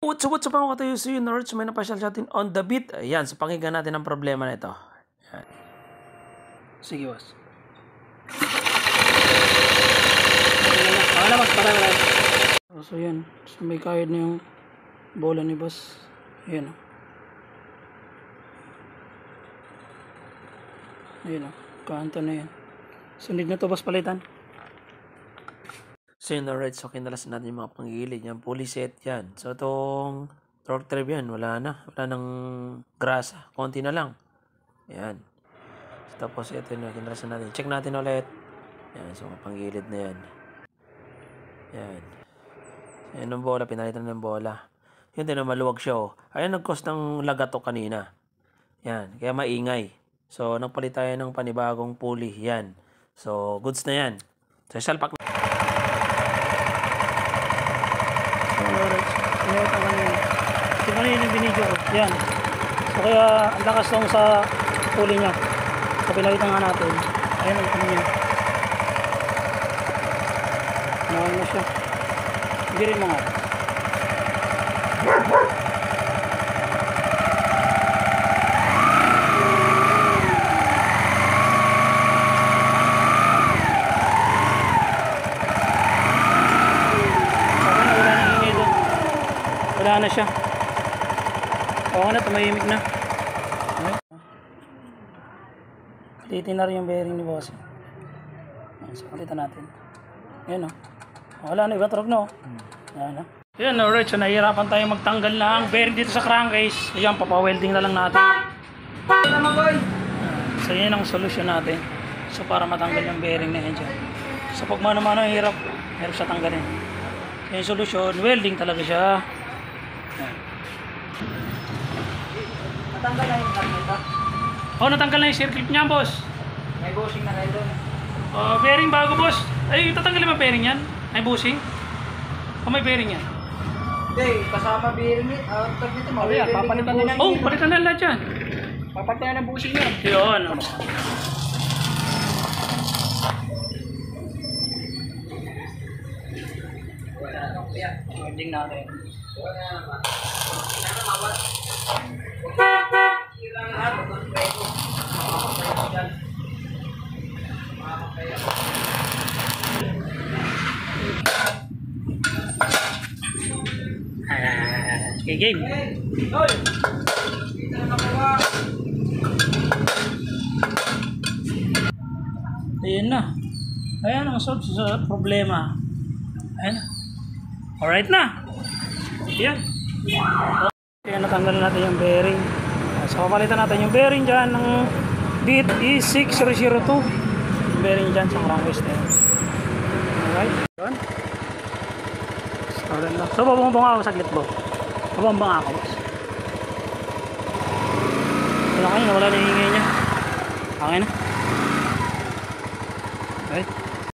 What's up mga katayo, so yun, Nords, may napasyal sa atin on the beat. Ayan, so pakinggan natin ang problema na ito. Ayan. Sige, boss. So yan, so may kahit na yung bola ni boss. Ayan o. Ayan o, kanto na yan. So need na to boss palitan. So yun, alright, so kinalasan natin yung mga panggilid, yung pulley set yan. So itong torque trip yan, wala nang grasa, konti na lang. Yan. So, tapos ito na, kinalasan natin. Check natin ulit. Yan, so mga panggilid na yan. Yan. Yan ang bola, pinalitan ng bola. Yun din na maluwag siya oh. Ayan nag-cost ng lagato kanina. Yan, kaya maingay. So nagpalit tayo ng panibagong pulley. Yan. So goods na yan. So salpak na. Ito kanina yung binidyo ko. Yan. So kaya ang lakas lang sa pulley niya. So pinalitan nga natin. Ayan ang kanya. Nawala na siya. Hindi rin mga. Wala na siya. Okay na, tumahimik na. Kalitin na rin yung bearing ni boss. So, kalitan natin. Ayan o. Wala na, iba truck no. Ayan o. Ayan, alright. So, nahihirapan tayo magtanggal ng bearing dito sa crankcase. Ayan, papawelding na lang natin. So, yan ang solusyon natin. So, para matanggal yung bearing na yan dyan. So, pag mano-mano, hirap siya tanggalin. So, yung solusyon, welding talaga siya. Natanggal na yung karneta? Oo, natanggal na yung circuit niya, boss. May bushing na kayo doon. Bearing bago, boss. Ay, tatanggalin mo bearing yan? May bushing? O may bearing yan? Hindi, kasama bearing yun. Tag nito, Papalitan na yan. Palitan na lahat yan. Papalitan na ng bushing yun. Yun. Welding natin. Okay, game. Ayan na. Ayan ang solve sa problema. Ayan na. Alright na. Ayan. Kaya natanggal natin yung bearing. So papalitan natin yung bearing dyan ng Beat E6002. Yung bearing dyan sa crankcase na yun. Alright. Ayan. So babang-bang ako saglit po. Babang-bang ako. Wala kayo, nawala na yung hingay niya. Okay na. Alright.